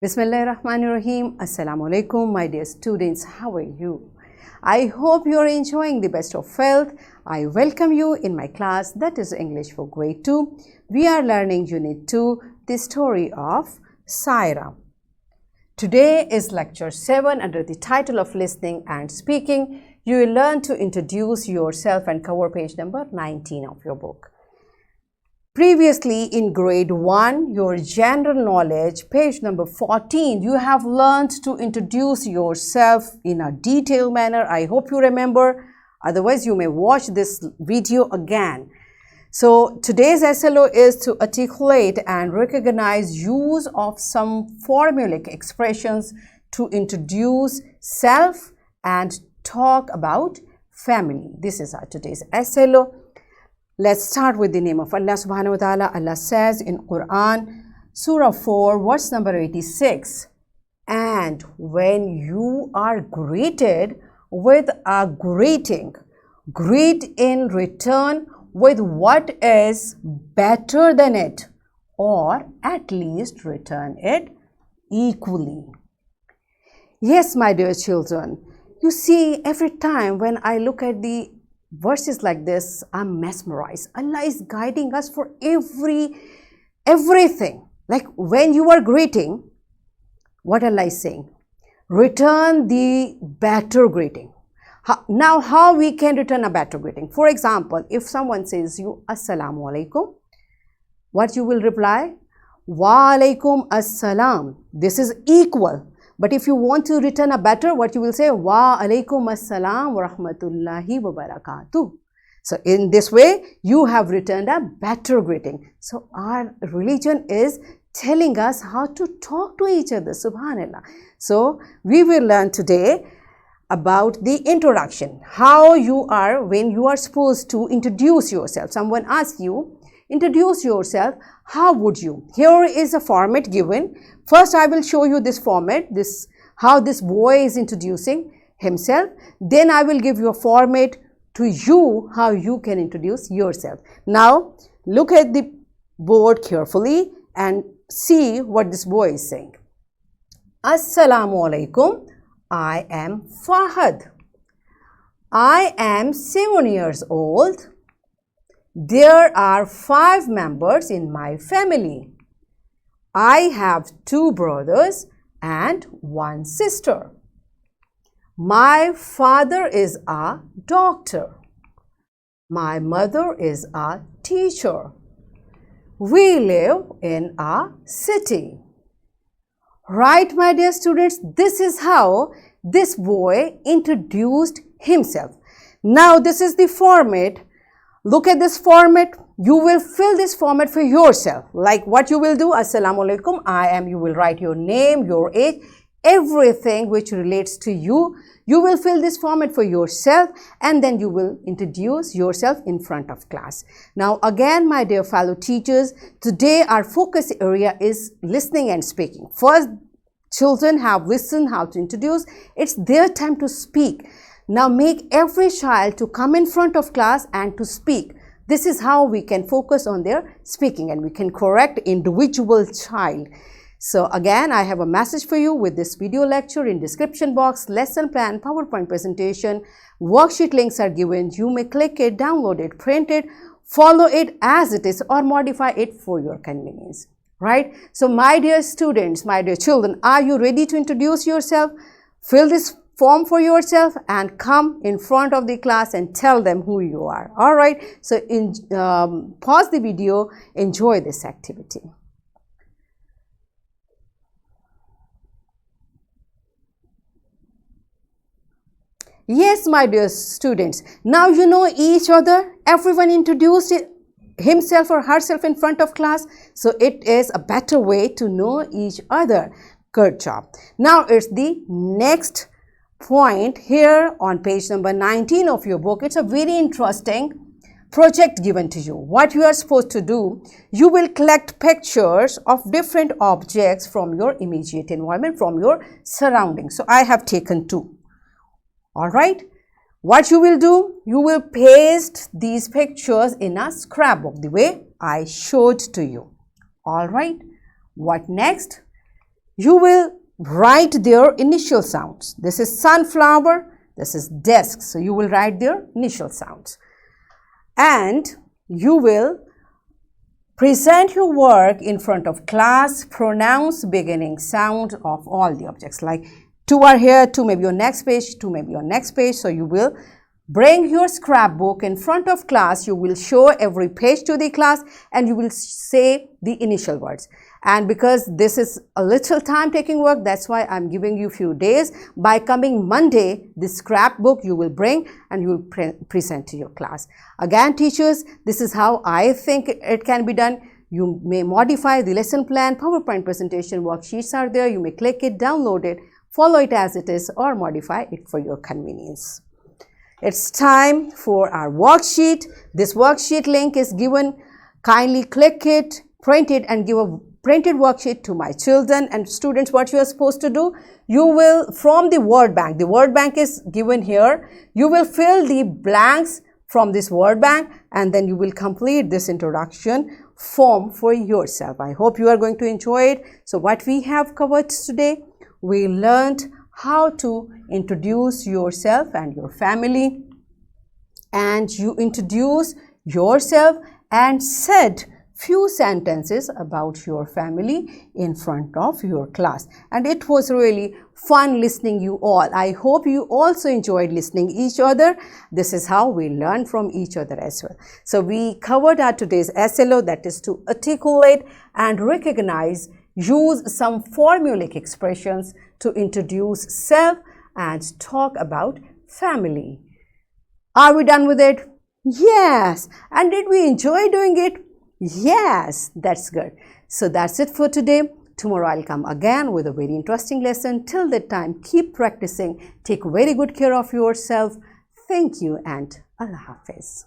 Bismillahirrahmanirrahim. Assalamu alaikum, my dear students. How are you? I hope you are enjoying the best of health. I welcome you in my class, that is English for Grade 2. We are learning Unit 2, the story of Saira. Today is Lecture 7 under the title of Listening and Speaking. You will learn to introduce yourself and cover page number 19 of your book. Previously in grade 1, your general knowledge, page number 14, you have learned to introduce yourself in a detailed manner. I hope you remember. Otherwise, you may watch this video again. So today's SLO is to articulate and recognize use of some formulaic expressions to introduce self and talk about family. This is our today's SLO. Let's start with the name of Allah subhanahu wa ta'ala. Allah says in Quran, Surah 4, verse number 86, and when you are greeted with a greeting, greet in return with what is better than it, or at least return it equally. Yes, my dear children, you see, every time when I look at the verses like this, I'm mesmerized. Allah is guiding us for everything. Like when you are greeting, what Allah is saying? Return the better greeting. Now, how we can return a better greeting? For example, if someone says you Assalamu alaikum, what you will reply? Wa alaikum assalam. This is equal. But if you want to return a better, what you will say? Wa alaikum assalam wa rahmatullahi wa barakatuh. So in this way, you have returned a better greeting. So our religion is telling us how to talk to each other, subhanallah. So we will learn today about the introduction. How you are when you are supposed to introduce yourself. Someone asks you, introduce yourself, how would you? Here is a format given. First, I will show you this format, how this boy is introducing himself. Then I will give you a format to you, how you can introduce yourself. Now, look at the board carefully and see what this boy is saying. Assalamu alaikum. I am Fahad. I am 7 years old. There are 5 members in my family. I have 2 brothers and 1 sister. My father is a doctor. My mother is a teacher. We live in a city. Right, my dear students, this is how this boy introduced himself. Now, this is the format. Look at this format. You will fill this format for yourself. Like what you will do, Assalamu alaikum, I am, you will write your name, your age, everything which relates to you. You will fill this format for yourself and then you will introduce yourself in front of class. Now again, my dear fellow teachers, today our focus area is listening and speaking. First, children have listened how to introduce. It's their time to speak. Now make every child to come in front of class and to speak. This is how we can focus on their speaking and we can correct individual child. So again, I have a message for you with this video lecture. In description box, lesson plan, PowerPoint presentation, worksheet links are given. You may click it, download it, print it, follow it as it is or modify it for your convenience. Right? So my dear students, my dear children, are you ready to introduce yourself? Fill this form for yourself and come in front of the class and tell them who you are. All right. So pause the video, enjoy this activity. Yes, my dear students, now you know each other. Everyone introduced himself or herself in front of class. So it is a better way to know each other. Good job. Now it's the next point here on page number 19 of your book. It's a very interesting project given to you. What you are supposed to do, you will collect pictures of different objects from your immediate environment, from your surroundings. So I have taken 2. All right. What you will do, you will paste these pictures in a scrapbook the way I showed to you. All right. What next? you will write their initial sounds. This is sunflower, this is desk. So you will write their initial sounds. And you will present your work in front of class, pronounce beginning sound of all the objects. Like 2 are here, 2 may be on next page, 2 may be on next page. So you will bring your scrapbook in front of class, you will show every page to the class and you will say the initial words. And because this is a little time taking work, that's why I'm giving you few days. By coming Monday, this scrapbook you will bring and you will present to your class. Again, teachers, this is how I think it can be done. You may modify the lesson plan, PowerPoint presentation, worksheets are there. You may click it, download it, follow it as it is or modify it for your convenience. It's time for our worksheet. This worksheet link is given. Kindly click it, print it and give a printed worksheet to my children and students. What you are supposed to do, you will, from the word bank is given here, you will fill the blanks from this word bank and then you will complete this introduction form for yourself. I hope you are going to enjoy it. So what we have covered today, we learned how to introduce yourself and your family, and you introduce yourself and said few sentences about your family in front of your class, and it was really fun listening you all. I hope you also enjoyed listening each other. This is how we learn from each other as well. So we covered our today's SLO, that is to articulate and recognize, use some formulaic expressions to introduce self and talk about family. Are we done with it? Yes. And did we enjoy doing it? Yes, that's good. So that's it for today. Tomorrow I'll come again with a very interesting lesson. Till that time, keep practicing. Take very good care of yourself. Thank you and Allah Hafiz.